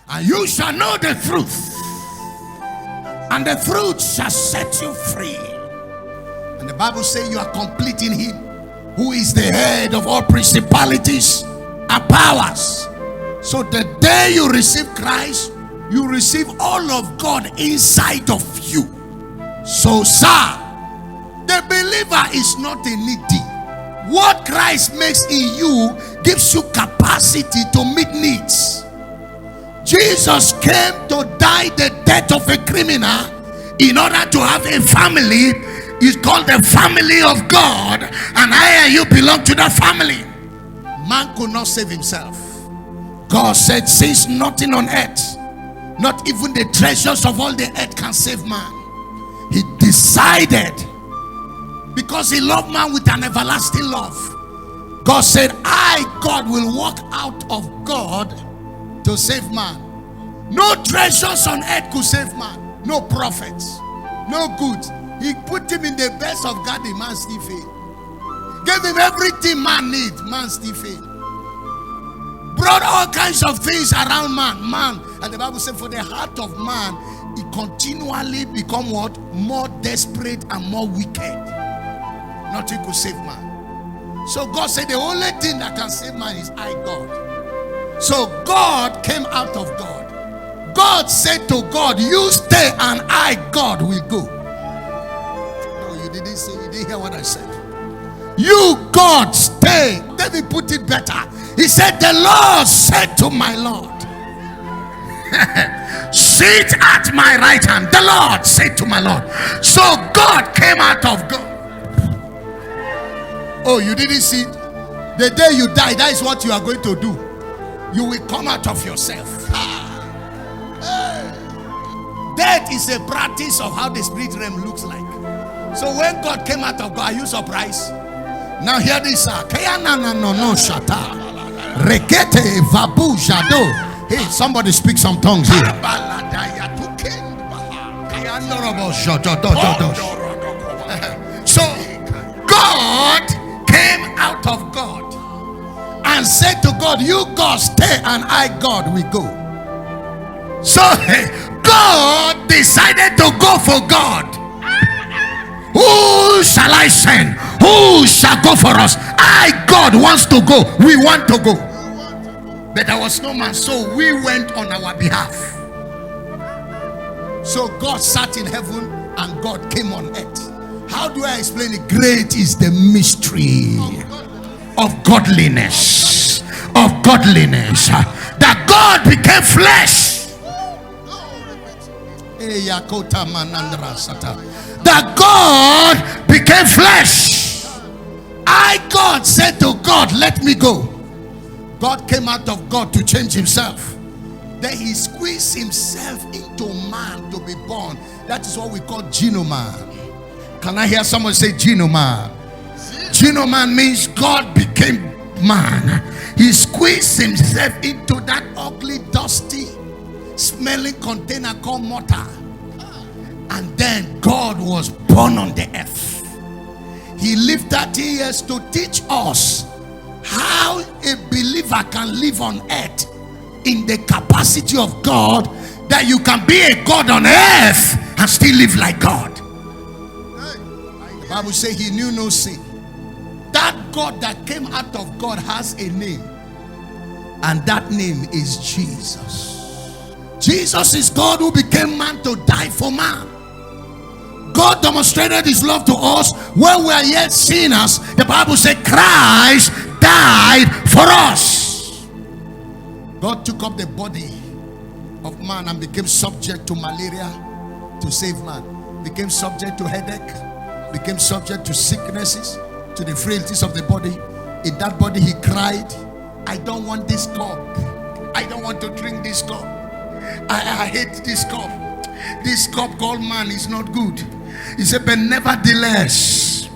And you shall know the truth, and the truth shall set you free. And the Bible says you are complete in him, who is the head of all principalities and powers. So the day you receive Christ, you receive all of God inside of you. So sir, the believer is not a needy. What Christ makes in you gives you capacity to meet needs. Jesus came to die the death of a criminal in order to have a family. It's called the family of God, and I and you belong to that family. Man could not save himself. God said, since nothing on earth, not even the treasures of all the earth can save man, he decided, because he loved man with an everlasting love, God said, I, God, will walk out of God to save man. No treasures on earth could save man. No prophets, no goods. He put him in the best of God, the man still failed. Gave him everything man needs, man still failed. Brought all kinds of things around man. And the Bible said, for the heart of man, it continually become what? More desperate and more wicked. Nothing could save man. So God said, the only thing that can save man is I, God. So God came out of God. God said to God, you stay and I, God, will go. No, you didn't hear what I said. You, God, stay. David put it better. He said, the Lord said to my Lord, sit at my right hand. The Lord said to my Lord. So God came out of God. Oh, you didn't see it? The day you die, that is what you are going to do. You will come out of yourself. Death is a practice of how the spirit realm looks like. So when God came out of God, are you surprised? Now hear this. Hey, somebody speak some tongues here. So God came out of God and said to God, you God stay and I God will go. So God decided to go for God. Who shall I send? Who shall go for us? I, God, wants to go. We want to go. But there was no man, so we went on our behalf. So God sat in heaven and God came on earth. How do I explain it? Great is the mystery of godliness. Of godliness. That God became flesh. That God became flesh. I, God, said to God, let me go. God came out of God to change himself. Then he squeezed himself into man to be born. That is what we call genoman. Can I hear someone say genoman? Genoman means God became man. He squeezed himself into that ugly, dusty, smelling container called mortar. And then God was born on the earth. He lived 30 years to teach us how a believer can live on earth in the capacity of God, that you can be a God on earth and still live like God. The Bible says he knew no sin. That God that came out of God has a name, and that name is Jesus. Jesus is God who became man to die for man. God demonstrated his love to us when we are yet sinners. The Bible says Christ died for us. God took up the body of man and became subject to malaria to save man. Became subject to headache. Became subject to sicknesses, to the frailties of the body. In that body he cried, I don't want this cup. I don't want to drink this cup. I hate this cup. This cup called man is not good. He said, but nevertheless,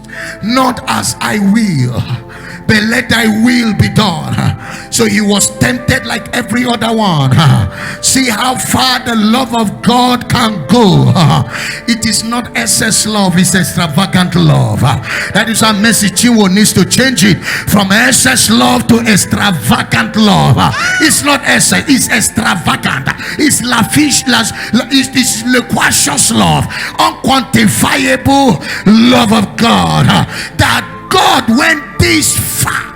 not as I will, but let thy will be done. So he was tempted like every other one. See how far the love of God can go. It is not excess love, it's extravagant love. That is why Mercy Chinwo needs to change it from excess love to extravagant love. It's not excess, it's extravagant. this loquacious love, unquantifiable love of God, that God went this far